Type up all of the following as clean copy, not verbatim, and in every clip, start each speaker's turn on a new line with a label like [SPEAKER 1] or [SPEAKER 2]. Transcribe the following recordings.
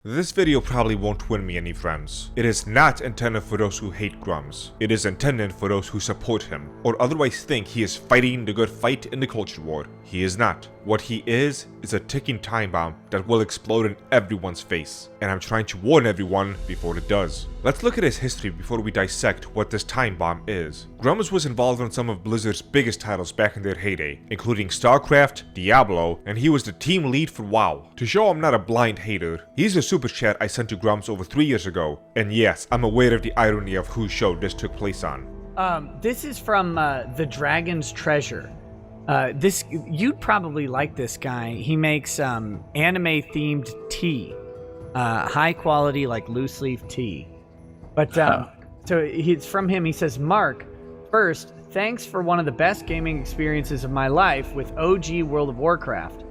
[SPEAKER 1] This video probably won't win me any friends. It is not intended for those who hate Grummz. It is intended for those who support him, or otherwise think he is fighting the good fight in the culture war. He is not. What he is a ticking time bomb that will explode in everyone's face. And I'm trying to warn everyone before it does. Let's look at his history before we dissect what this time bomb is. Grummz was involved in some of Blizzard's biggest titles back in their heyday, including StarCraft, Diablo, and he was the team lead for WoW. To show I'm not a blind hater, here's a super chat I sent to Grummz over 3 years ago. And yes, I'm aware of the irony of whose show this took place on.
[SPEAKER 2] This is from The Dragon's Treasure. You'd probably like this guy. He makes anime-themed tea. High quality, like loose leaf tea. But so it's from him. He says, Mark, first, thanks for one of the best gaming experiences of my life with OG World of Warcraft.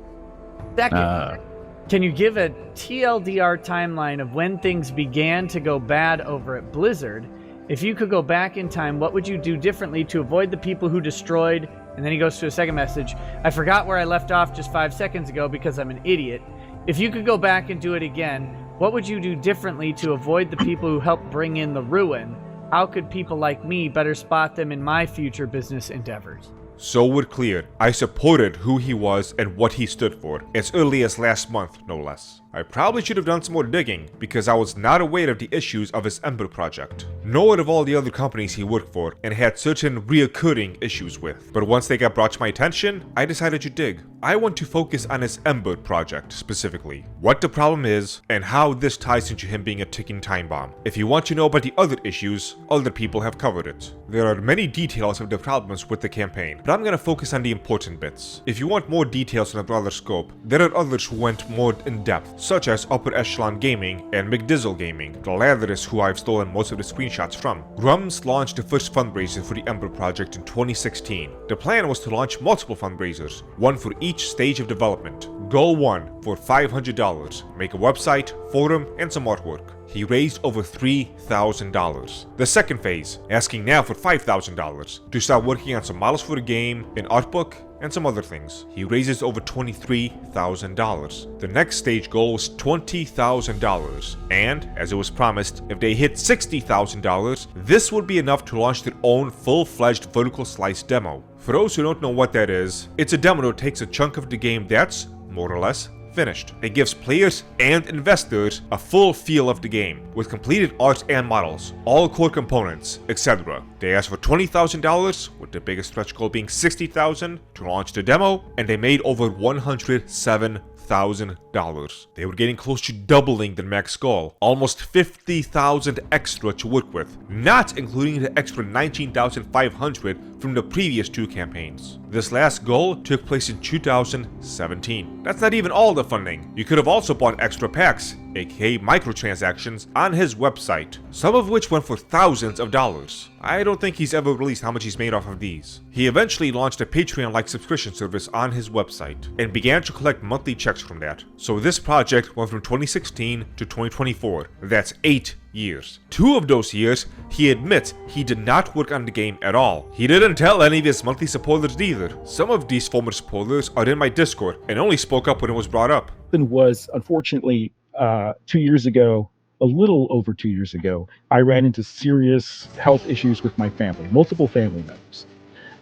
[SPEAKER 2] Second, can you give a TLDR timeline of when things began to go bad over at Blizzard? If you could go back in time, what would you do differently to avoid the people who destroyed? And then he goes to a second message. I forgot where I left off just 5 seconds ago because I'm an idiot. If you could go back and do it again, what would you do differently to avoid the people who helped bring in the ruin? How could people like me better spot them in my future business endeavors?
[SPEAKER 1] So we're clear, I supported who he was and what he stood for, as early as last month, no less. I probably should have done some more digging, because I was not aware of the issues of his Ember project, nor of all the other companies he worked for and had certain reoccurring issues with. But once they got brought to my attention, I decided to dig. I want to focus on his Ember project specifically, what the problem is, and how this ties into him being a ticking time bomb. If you want to know about the other issues, other people have covered it. There are many details of the problems with the campaign, but I'm gonna focus on the important bits. If you want more details on a broader scope, there are others who went more in depth, such as Upper Echelon Gaming and McDizzle Gaming. The latter is who I've stolen most of the screenshots from. Grummz launched the first fundraiser for the Ember project in 2016. The plan was to launch multiple fundraisers, one for each stage of development. Goal 1 for $500, make a website, forum, and some artwork. He raised over $3,000. The second phase, asking now for $5,000 to start working on some models for the game, an art book, and some other things. He raises over $23,000. The next stage goal was $20,000, and as it was promised, if they hit $60,000, this would be enough to launch their own full-fledged vertical slice demo. For those who don't know what that is, it's a demo that takes a chunk of the game that's, more or less, finished. It gives players and investors a full feel of the game, with completed art and models, all core components, etc. They asked for $20,000, with the biggest stretch goal being $60,000 to launch the demo, and they made over $107,000. They were getting close to doubling the max goal, almost $50,000 extra to work with, not including the extra $19,500 from the previous two campaigns. This last goal took place in 2017. That's not even all the funding. You could have also bought extra packs, aka microtransactions, on his website, some of which went for thousands of dollars. I don't think he's ever released how much he's made off of these. He eventually launched a Patreon-like subscription service on his website, and began to collect monthly checks from that. So this project went from 2016 to 2024. That's 8 years. 2 of those years, he admits he did not work on the game at all. He didn't tell any of his monthly supporters either. Some of these former supporters are in my Discord and only spoke up when it was brought up.
[SPEAKER 3] Was unfortunately 2 years ago, a little over 2 years ago, I ran into serious health issues with my family, multiple family members.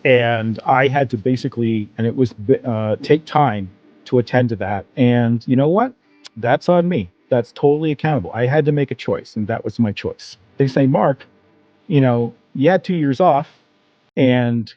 [SPEAKER 3] And I had to basically, and it was take time to attend to that. And you know what? That's on me. That's totally accountable. I had to make a choice, and that was my choice. They say, Mark, you know, you had 2 years off, and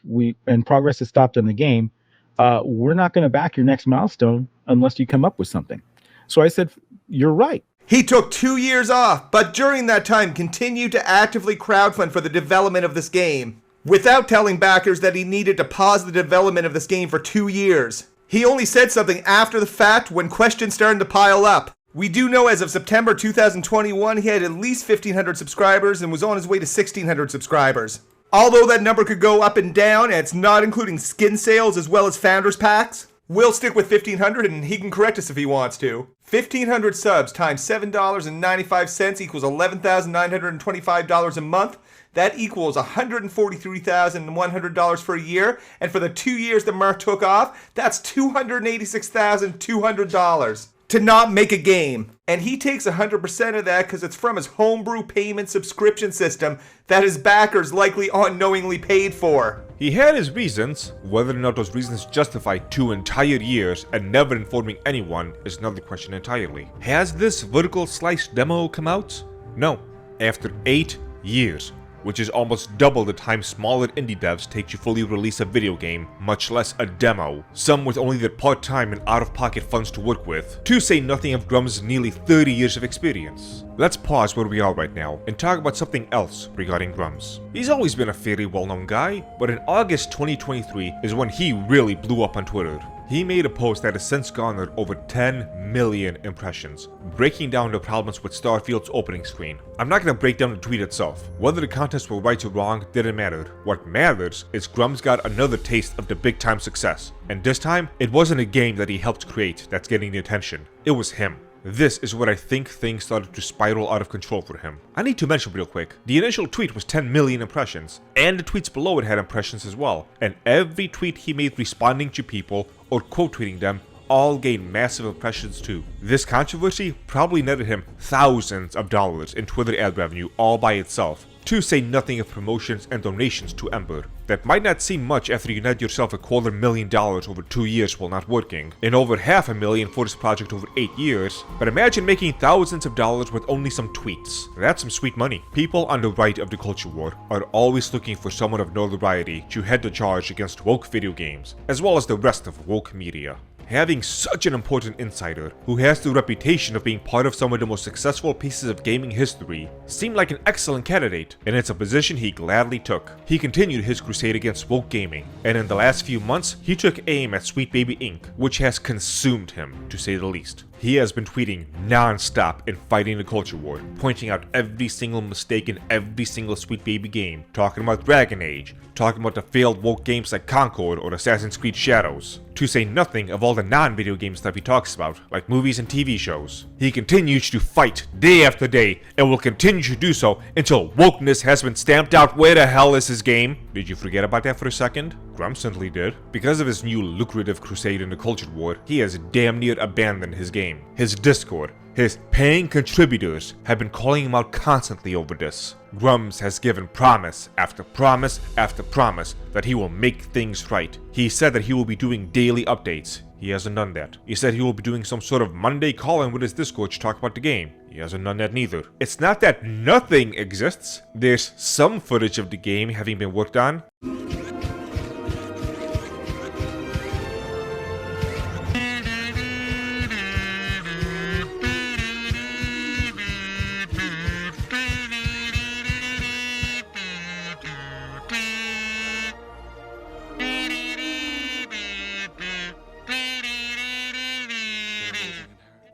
[SPEAKER 3] progress has stopped in the game. We're not going to back your next milestone unless you come up with something. So I said, you're right.
[SPEAKER 4] He took 2 years off, but during that time continued to actively crowdfund for the development of this game, without telling backers that he needed to pause the development of this game for 2 years. He only said something after the fact when questions started to pile up. We do know as of September 2021, he had at least 1,500 subscribers and was on his way to 1,600 subscribers. Although that number could go up and down, and it's not including skin sales as well as founders packs, we'll stick with 1,500 and he can correct us if he wants to. 1,500 subs times $7.95 equals $11,925 a month. That equals $143,100 for a year. And for the 2 years that Mark took off, that's $286,200. to not make a game. And he takes 100% of that because it's from his homebrew payment subscription system that his backers likely unknowingly paid for.
[SPEAKER 1] He had his reasons. Whether or not those reasons justify 2 entire years and never informing anyone is another question entirely. Has this vertical slice demo come out? No. After 8 years. Which is almost double the time smaller indie devs take to fully release a video game, much less a demo, some with only their part-time and out-of-pocket funds to work with, to say nothing of Grummz's nearly 30 years of experience. Let's pause where we are right now and talk about something else regarding Grummz. He's always been a fairly well-known guy, but in August 2023 is when he really blew up on Twitter. He made a post that has since garnered over 10 million impressions, breaking down the problems with Starfield's opening screen. I'm not going to break down the tweet itself. Whether the contests were right or wrong didn't matter. What matters is Grummz got another taste of the big time success. And this time, it wasn't a game that he helped create that's getting the attention. It was him. This is where I think things started to spiral out of control for him. I need to mention real quick, the initial tweet was 10 million impressions, and the tweets below it had impressions as well, and every tweet he made responding to people or quote tweeting them all gained massive impressions too. This controversy probably netted him thousands of dollars in Twitter ad revenue all by itself, to say nothing of promotions and donations to Ember. That might not seem much after you net yourself $250,000 over 2 years while not working, and over $500,000 for this project over 8 years, but imagine making thousands of dollars with only some tweets. That's some sweet money. People on the right of the culture war are always looking for someone of notoriety to head the charge against woke video games, as well as the rest of woke media. Having such an important insider, who has the reputation of being part of some of the most successful pieces of gaming history, seemed like an excellent candidate, and it's a position he gladly took. He continued his crusade against woke gaming, and in the last few months, he took aim at Sweet Baby Inc., which has consumed him, to say the least. He has been tweeting non-stop and fighting the culture war, pointing out every single mistake in every single Sweet Baby game, talking about Dragon Age, talking about the failed woke games like Concord or Assassin's Creed Shadows, to say nothing of all the non-video game stuff he talks about, like movies and TV shows. He continues to fight day after day, and will continue to do so until wokeness has been stamped out. Where the hell is his game? Did you forget about that for a second? Grummz certainly did. Because of his new lucrative crusade in the culture war, he has damn near abandoned his game. His Discord, his paying contributors have been calling him out constantly over this. Grummz has given promise after promise after promise that he will make things right. He said that he will be doing daily updates. He hasn't done that. He said he will be doing some sort of Monday call-in with his Discord to talk about the game. He hasn't done that neither. It's not that nothing exists. There's some footage of the game having been worked on.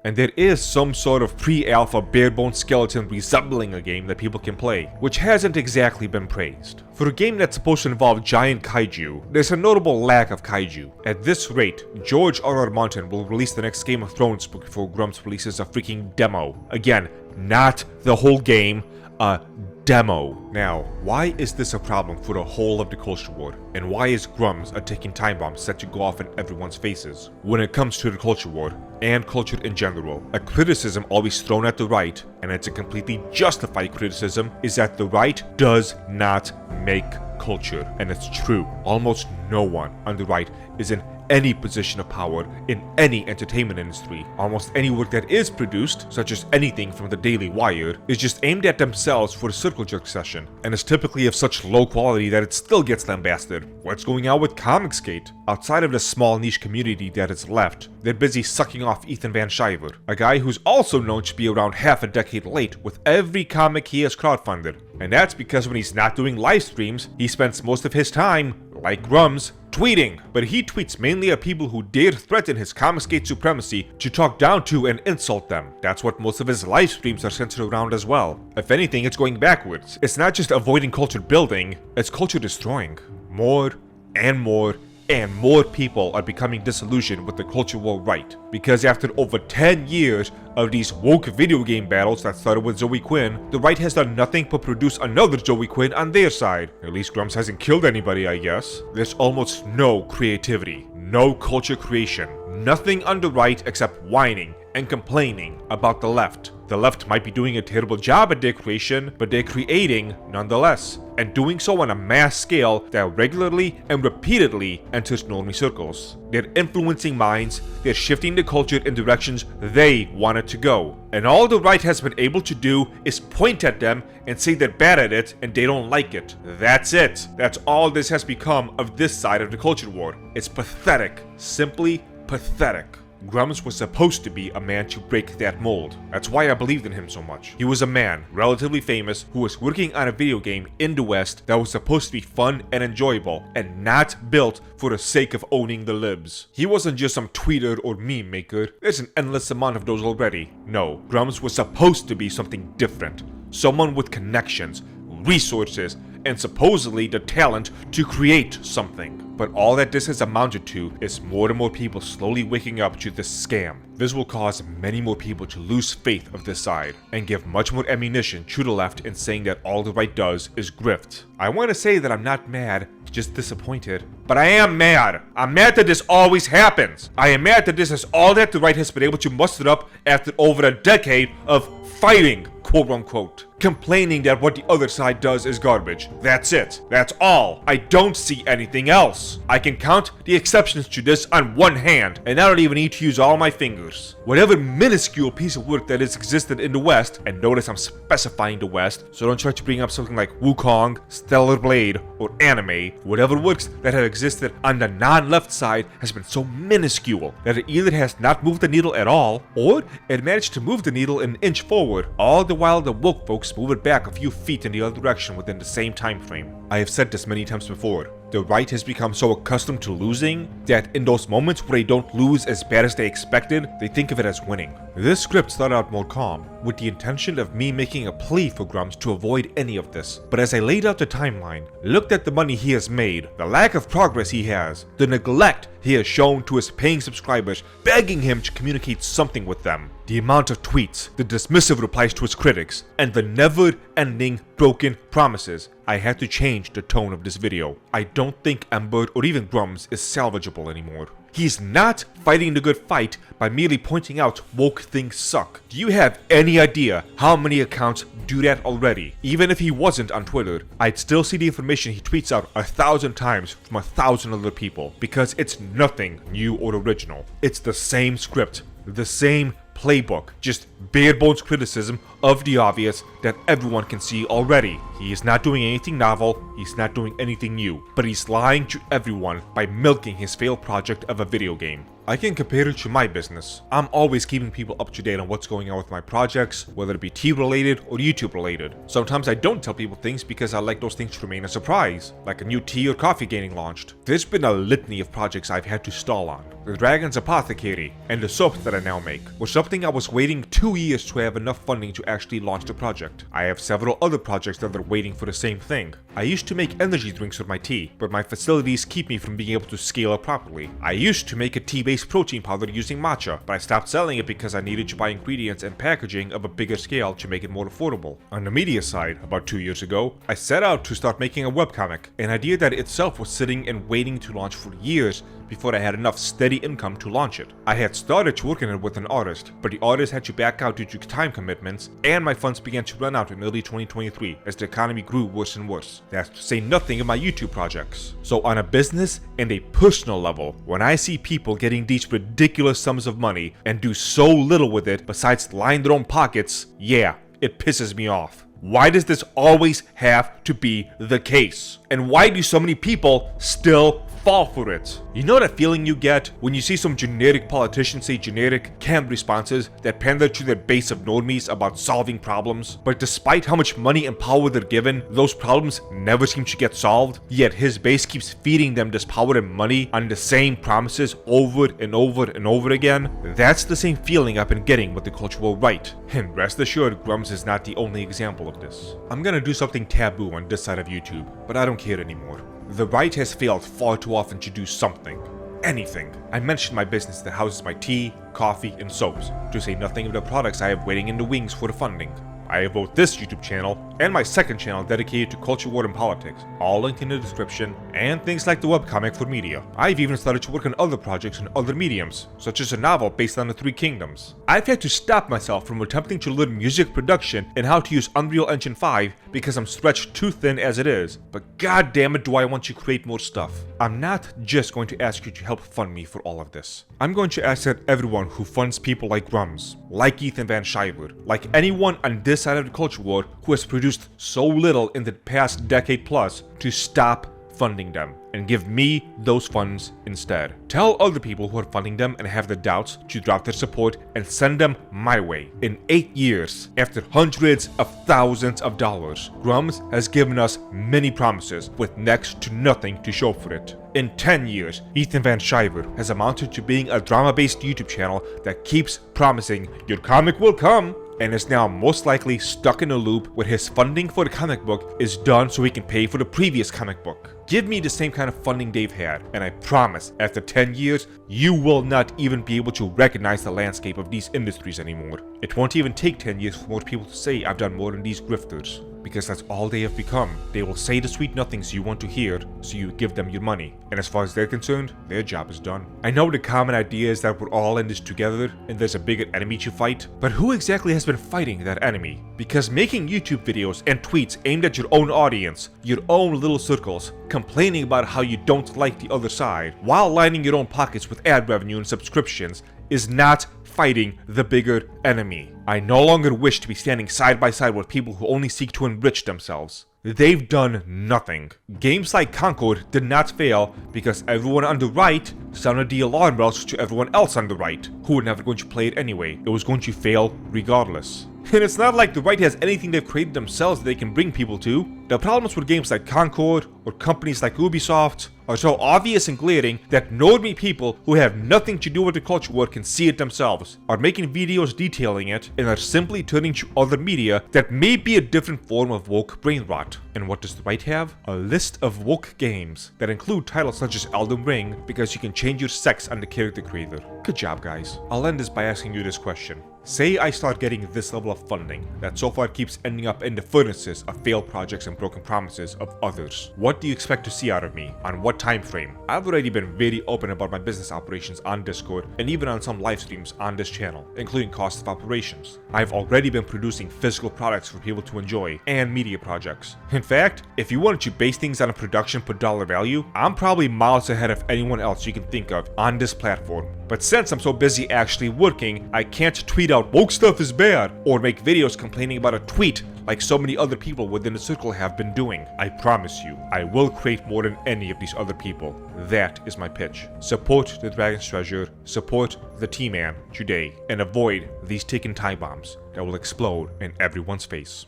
[SPEAKER 1] And there is some sort of pre-alpha bare-bones skeleton resembling a game that people can play, which hasn't exactly been praised. For a game that's supposed to involve giant kaiju, there's a notable lack of kaiju. At this rate, George R.R. Martin will release the next Game of Thrones book before Grummz releases a freaking demo. Again, not the whole game, a demo. Now, why is this a problem for the whole of the culture war? And why is Grummz a ticking time bomb set to go off in everyone's faces? When it comes to the culture war, and culture in general, a criticism always thrown at the right, and it's a completely justified criticism, is that the right does not make culture. And it's true. Almost no one on the right is in any position of power in any entertainment industry. Almost any work that is produced, such as anything from the Daily Wire, is just aimed at themselves for a circle jerk session, and is typically of such low quality that it still gets lambasted. What's going on with Comicsgate? Outside of the small niche community that is left, they're busy sucking off Ethan Van Sciver, a guy who's also known to be around half a decade late with every comic he has crowdfunded. And that's because when he's not doing live streams, he spends most of his time, like Grummz, tweeting. But he tweets mainly at people who dare threaten his Comicsgate supremacy, to talk down to and insult them. That's what most of his live streams are centered around as well. If anything, it's going backwards. It's not just avoiding culture building, it's culture destroying. More and more and more people are becoming disillusioned with the culture war right. Because after over 10 years of these woke video game battles that started with Zoe Quinn, the right has done nothing but produce another Zoe Quinn on their side. At least Grummz hasn't killed anybody, I guess. There's almost no creativity, no culture creation, nothing on the right except whining and complaining about the left. The left might be doing a terrible job at their creation, but they're creating nonetheless, and doing so on a mass scale that regularly and repeatedly enters normie circles. They're influencing minds, they're shifting the culture in directions they want it to go. And all the right has been able to do is point at them and say they're bad at it and they don't like it. That's it. That's all this has become of this side of the culture war. It's pathetic. Simply pathetic. Grummz was supposed to be a man to break that mold. That's why I believed in him so much. He was a man, relatively famous, who was working on a video game in the West that was supposed to be fun and enjoyable, and not built for the sake of owning the libs. He wasn't just some tweeter or meme maker. There's an endless amount of those already. No, Grummz was supposed to be something different. Someone with connections, resources, and supposedly the talent to create something. But all that this has amounted to is more and more people slowly waking up to this scam. This will cause many more people to lose faith of this side, and give much more ammunition to the left in saying that all the right does is grift. I want to say that I'm not mad, just disappointed. But I am mad. I'm mad that this always happens. I am mad that this is all that the right has been able to muster up after over a decade of fighting, quote unquote. Complaining that what the other side does is garbage. That's it. That's all. I don't see anything else. I can count the exceptions to this on one hand, and I don't even need to use all my fingers. Whatever minuscule piece of work that has existed in the West, and notice I'm specifying the West, so don't try to bring up something like Wukong, Stellar Blade, or anime. Whatever works that have existed on the non-left side has been so minuscule that it either has not moved the needle at all, or it managed to move the needle an inch forward, all the while the woke folks move it back a few feet in the other direction within the same time frame. I have said this many times before. The right has become so accustomed to losing that in those moments where they don't lose as bad as they expected, they think of it as winning. This script started out more calm, with the intention of me making a plea for Grummz to avoid any of this. But as I laid out the timeline, looked at the money he has made, the lack of progress he has, the neglect he has shown to his paying subscribers, begging him to communicate something with them, the amount of tweets, the dismissive replies to his critics, and the never-ending broken promises, I had to change the tone of this video. I don't think Ember or even Grummz is salvageable anymore. He's not fighting the good fight by merely pointing out woke things suck. Do you have any idea how many accounts do that already? Even if he wasn't on Twitter, I'd still see the information he tweets out 1,000 times from 1,000 other people, because it's nothing new or original. It's the same script, the same playbook, just bare bones criticism of the obvious that everyone can see already. He is not doing anything novel, he's not doing anything new, but he's lying to everyone by milking his failed project of a video game. I can compare it to my business. I'm always keeping people up to date on what's going on with my projects, whether it be tea related or YouTube related. Sometimes I don't tell people things because I like those things to remain a surprise, like a new tea or coffee getting launched. There's been a litany of projects I've had to stall on. The Dragon's Apothecary and the soap that I now make was something I was waiting 2 years to have enough funding to actually launch the project. I have several other projects that are waiting for the same thing. I used to make energy drinks with my tea, but my facilities keep me from being able to scale up properly. I used to make a tea-based protein powder using matcha, but I stopped selling it because I needed to buy ingredients and packaging of a bigger scale to make it more affordable. On the media side, about 2 years ago, I set out to start making a webcomic, an idea that itself was sitting and waiting to launch for years before I had enough steady income to launch it. I had started to work on it with an artist, but the artist had to back out due to time commitments, and my funds began to run out in early 2023 as the economy grew worse and worse. That's to say nothing of my YouTube projects. So on a business and a personal level, when I see people getting these ridiculous sums of money and do so little with it besides line their own pockets, yeah, it pisses me off. Why does this always have to be the case? And why do so many people still fall for it? You know that feeling you get when you see some generic politician say generic canned responses that pander to their base of normies about solving problems, but despite how much money and power they're given, those problems never seem to get solved, yet his base keeps feeding them this power and money on the same promises over and over and over again? That's the same feeling I've been getting with the cultural right, and rest assured Grummz is not the only example of this. I'm gonna do something taboo on this side of YouTube, but I don't care anymore. The right has failed far too often to do something. Anything. I mentioned my business that houses my tea, coffee, and soaps, to say nothing of the products I have waiting in the wings for the funding. I have both this YouTube channel and my second channel dedicated to culture war and politics, all linked in the description, and things like the webcomic for media. I've even started to work on other projects in other mediums, such as a novel based on the Three Kingdoms. I've had to stop myself from attempting to learn music production and how to use Unreal Engine 5 because I'm stretched too thin as it is, but god damn it do I want to create more stuff. I'm not just going to ask you to help fund me for all of this. I'm going to ask that everyone who funds people like Grummz, like Ethan Van Sciver, like anyone on this side of the culture war who has produced so little in the past decade plus, to stop funding them and give me those funds instead. Tell other people who are funding them and have the doubts to drop their support and send them my way. In 8 years, after hundreds of thousands of dollars, Grummz has given us many promises with next to nothing to show for it. In 10 years, Ethan Van Sciver has amounted to being a drama-based YouTube channel that keeps promising your comic will come, and is now most likely stuck in a loop where his funding for the comic book is done so he can pay for the previous comic book. Give me the same kind of funding Dave had, and I promise, after 10 years, you will not even be able to recognize the landscape of these industries anymore. It won't even take 10 years for more people to say I've done more than these grifters, because that's all they have become. They will say the sweet nothings you want to hear, so you give them your money. And as far as they're concerned, their job is done. I know the common idea is that we're all in this together, and there's a bigger enemy to fight, but who exactly has been fighting that enemy? Because making YouTube videos and tweets aimed at your own audience, your own little circles, complaining about how you don't like the other side, while lining your own pockets with ad revenue and subscriptions, is not fighting the bigger enemy. I no longer wish to be standing side by side with people who only seek to enrich themselves. They've done nothing. Games like Concord did not fail because everyone on the right sounded the alarm bells to everyone else on the right, who were never going to play it anyway. It was going to fail regardless. And it's not like the right has anything they've created themselves that they can bring people to. The problems with games like Concord or companies like Ubisoft are so obvious and glaring that normie people who have nothing to do with the culture war can see it themselves, are making videos detailing it, and are simply turning to other media that may be a different form of woke brain rot. And what does the right have? A list of woke games that include titles such as Elden Ring because you can change your sex on the character creator. Good job, guys. I'll end this by asking you this question. Say I start getting this level of funding that so far keeps ending up in the furnaces of failed projects and broken promises of others. What do you expect to see out of me? On what time frame? I've already been very open about my business operations on Discord and even on some live streams on this channel, including cost of operations. I've already been producing physical products for people to enjoy and media projects. In fact, if you wanted to base things on a production per dollar value, I'm probably miles ahead of anyone else you can think of on this platform. But since I'm so busy actually working, I can't tweet out woke stuff is bad or make videos complaining about a tweet like so many other people within the circle have been doing. I promise you, I will create more than any of these other people. That is my pitch. Support the Dragon's Treasure, support the T-Man today, and avoid these ticking time bombs that will explode in everyone's face.